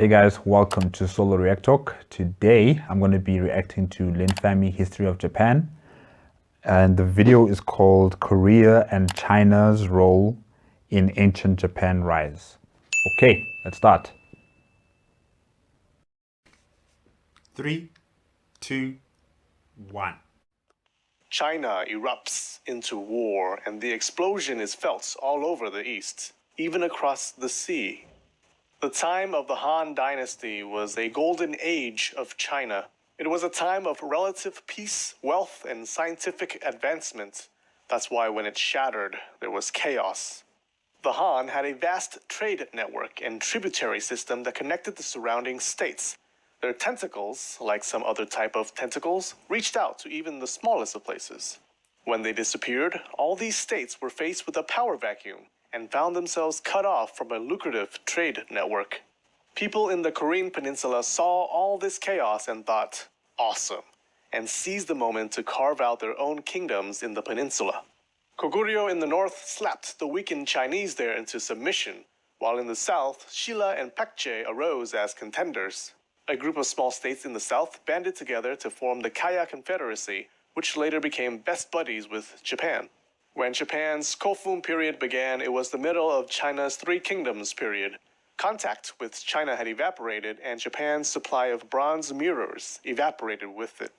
Hey guys, welcome to Solo ReacTalk. Today I'm going to be reacting to Linfamy History of Japan, and the video is called Korea and China's Role in Ancient Japan Rise. Okay, let's start. 3, 2, 1. China erupts into war, and the explosion is felt all over the East, even across the sea. The time of the Han Dynasty was a golden age of China. It was a time of relative peace, wealth, and scientific advancement. That's why when it shattered, there was chaos. The Han had a vast trade network and tributary system that connected the surrounding states. Their tentacles, like some other type of tentacles, reached out to even the smallest of places. When they disappeared, all these states were faced with a power vacuum and found themselves cut off from a lucrative trade network. People in the Korean peninsula saw all this chaos and thought, awesome, and seized the moment to carve out their own kingdoms in the peninsula. Goguryeo in the north slapped the weakened Chinese there into submission, while in the south, Shilla and Paekje arose as contenders. A group of small states in the south banded together to form the Kaya Confederacy, which later became best buddies with Japan. When Japan's Kofun period began, it was the middle of China's Three Kingdoms period. Contact with China had evaporated, and Japan's supply of bronze mirrors evaporated with it.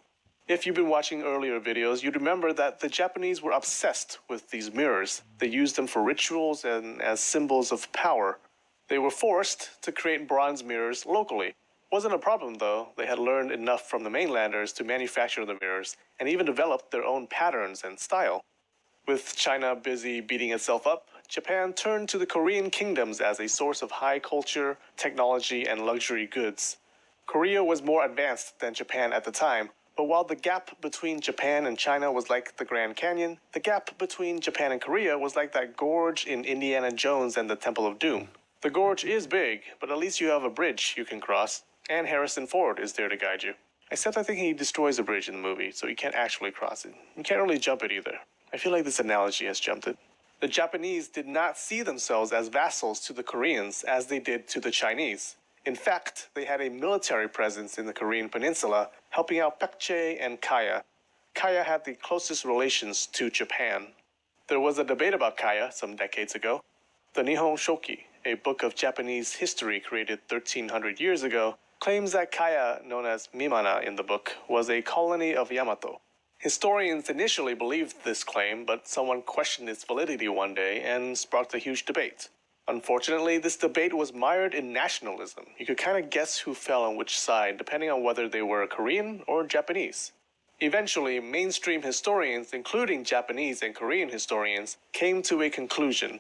If you've been watching earlier videos, you'd remember that the Japanese were obsessed with these mirrors. They used them for rituals and as symbols of power. They were forced to create bronze mirrors locally. Wasn't a problem though. They had learned enough from the mainlanders to manufacture the mirrors and even developed their own patterns and style. With China busy beating itself up, Japan turned to the Korean kingdoms as a source of high culture, technology, and luxury goods. Korea was more advanced than Japan at the time, but while the gap between Japan and China was like the Grand Canyon, the gap between Japan and Korea was like that gorge in Indiana Jones and the Temple of Doom. The gorge is big, but at least you have a bridge you can cross, and Harrison Ford is there to guide you. Except I think he destroys the bridge in the movie, so you can't actually cross it. You can't really jump it either. I feel like this analogy has jumped it. The Japanese did not see themselves as vassals to the Koreans as they did to the Chinese. In fact, they had a military presence in the Korean peninsula, helping out Paekje and Kaya. Kaya had the closest relations to Japan. There was a debate about Kaya some decades ago. The Nihon Shoki, a book of Japanese history created 1300 years ago, claims that Kaya, known as Mimana in the book, was a colony of Yamato. Historians initially believed this claim, but someone questioned its validity one day and sparked a huge debate. Unfortunately, this debate was mired in nationalism. You could kind of guess who fell on which side, depending on whether they were Korean or Japanese. Eventually, mainstream historians, including Japanese and Korean historians, came to a conclusion.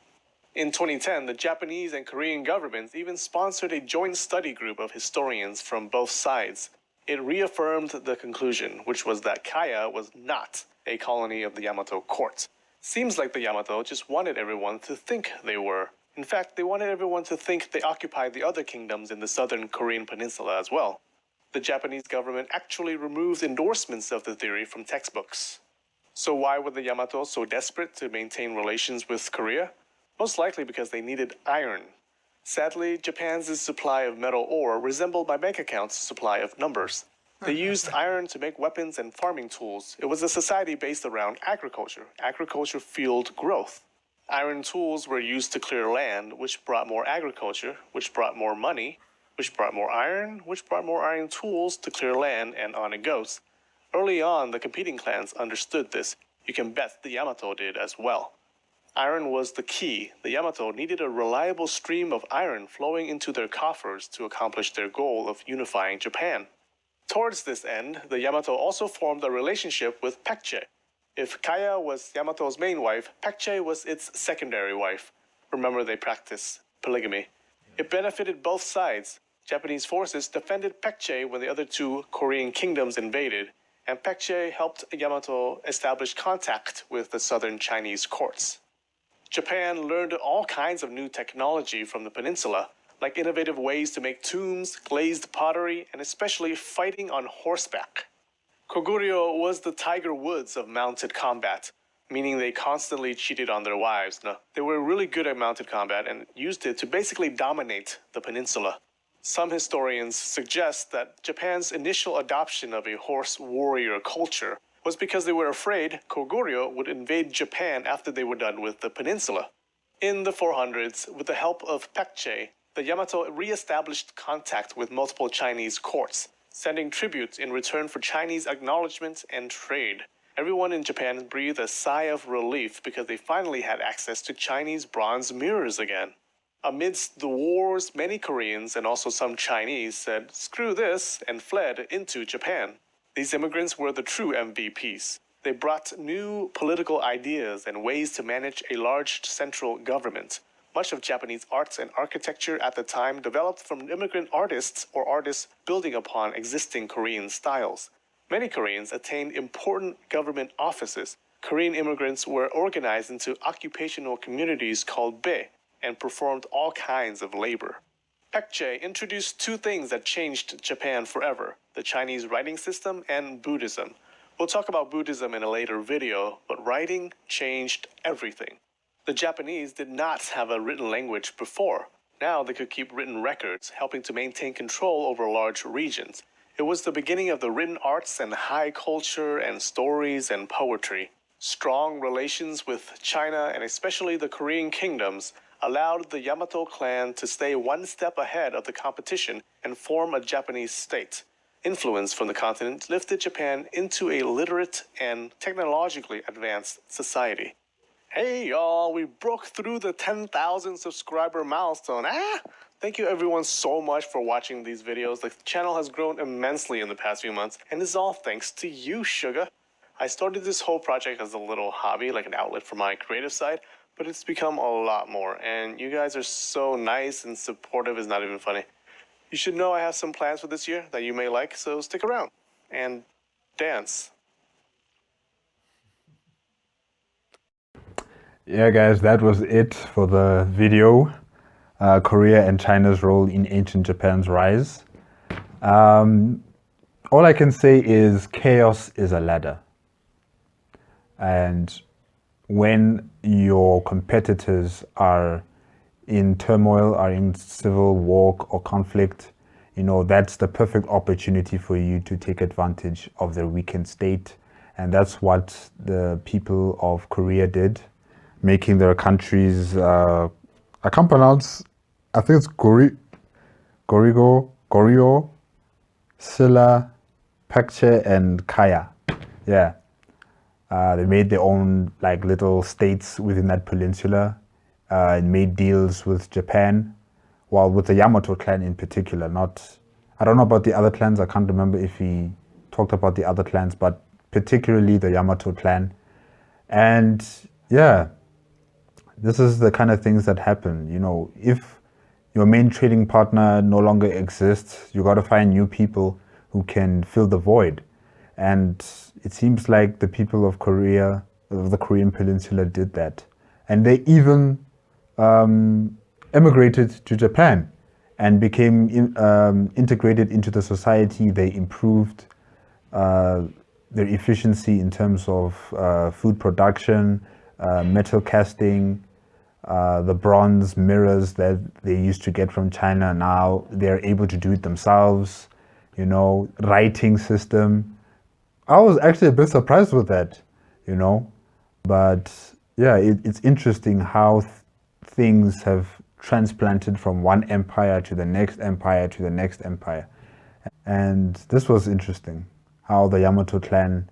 In 2010, the Japanese and Korean governments even sponsored a joint study group of historians from both sides. It reaffirmed the conclusion, which was that Kaya was not a colony of the Yamato court. Seems like the Yamato just wanted everyone to think they were. In fact, they wanted everyone to think they occupied the other kingdoms in the southern Korean peninsula as well. The Japanese government actually removed endorsements of the theory from textbooks. So why were the Yamato so desperate to maintain relations with Korea? Most likely because they needed iron. Sadly, Japan's supply of metal ore resembled my bank account's supply of numbers. They used iron to make weapons and farming tools. It was a society based around agriculture. Agriculture fueled growth. Iron tools were used to clear land, which brought more agriculture, which brought more money, which brought more iron, which brought more iron tools to clear land, and on it goes. Early on, the competing clans understood this. You can bet the Yamato did as well. Iron was the key. The Yamato needed a reliable stream of iron flowing into their coffers to accomplish their goal of unifying Japan. Towards this end, the Yamato also formed a relationship with Paekje. If Kaya was Yamato's main wife, Paekje was its secondary wife. Remember, they practiced polygamy. It benefited both sides. Japanese forces defended Paekje when the other two Korean kingdoms invaded, and Paekje helped Yamato establish contact with the southern Chinese courts. Japan learned all kinds of new technology from the peninsula, like innovative ways to make tombs, glazed pottery, and especially fighting on horseback. Goguryeo was the Tiger Woods of mounted combat, meaning they constantly cheated on their wives. No, they were really good at mounted combat and used it to basically dominate the peninsula. Some historians suggest that Japan's initial adoption of a horse warrior culture was because they were afraid Koguryo would invade Japan after they were done with the peninsula. In the 400s, with the help of Paekje, the Yamato re-established contact with multiple Chinese courts, sending tributes in return for Chinese acknowledgement and trade. Everyone in Japan breathed a sigh of relief because they finally had access to Chinese bronze mirrors again. Amidst the wars, many Koreans and also some Chinese said, "Screw this," and fled into Japan. These immigrants were the true MVPs. They brought new political ideas and ways to manage a large central government. Much of Japanese arts and architecture at the time developed from immigrant artists or artists building upon existing Korean styles. Many Koreans attained important government offices. Korean immigrants were organized into occupational communities called Bae and performed all kinds of labor. Paekje introduced two things that changed Japan forever: the Chinese writing system and Buddhism. We'll talk about Buddhism in a later video, but writing changed everything. The Japanese did not have a written language before. Now they could keep written records, helping to maintain control over large regions. It was the beginning of the written arts and high culture and stories and poetry. Strong relations with China and especially the Korean kingdoms allowed the Yamato clan to stay one step ahead of the competition and form a Japanese state. Influence from the continent lifted Japan into a literate and technologically advanced society. Hey y'all, we broke through the 10,000 subscriber milestone. Thank you everyone so much for watching these videos. The channel has grown immensely in the past few months, and it's all thanks to you, sugar. I started this whole project as a little hobby, like an outlet for my creative side, but it's become a lot more, and you guys are so nice and supportive, it's not even funny. You should know I have some plans for this year that you may like, so stick around and dance. Yeah, guys, that was it for the video. Korea and China's role in ancient Japan's rise. All I can say is chaos is a ladder. And when your competitors are in turmoil, are in civil war or conflict, you know, that's the perfect opportunity for you to take advantage of their weakened state. And that's what the people of Korea did, making their countries, I can't pronounce, I think it's Goryeo, Silla, Paekje, and Kaya. Yeah. They made their own like little states within that peninsula and made deals with Japan, well, with the Yamato clan in particular. I don't know about the other clans, I can't remember if he talked about the other clans, but particularly the Yamato clan. And yeah, this is the kind of things that happen. You know, if your main trading partner no longer exists, you got to find new people who can fill the void. And it seems like the people of Korea, of the Korean peninsula, did that. And they even emigrated to Japan and became integrated into the society. They improved their efficiency in terms of food production, metal casting, the bronze mirrors that they used to get from China. Now they're able to do it themselves, you know, writing system. I was actually a bit surprised with that, you know, but yeah, it's interesting how things have transplanted from one empire to the next empire to the next empire. And this was interesting, how the Yamato clan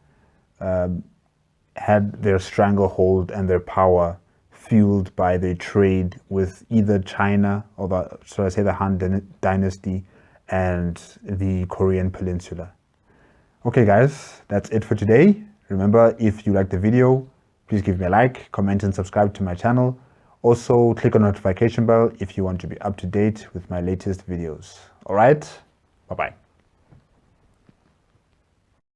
had their stranglehold and their power fueled by their trade with either China or the Han Dynasty and the Korean peninsula. Okay guys, that's it for today. Remember, if you liked the video, please give me a like, comment and subscribe to my channel. Also, click on the notification bell if you want to be up to date with my latest videos. Alright, bye-bye.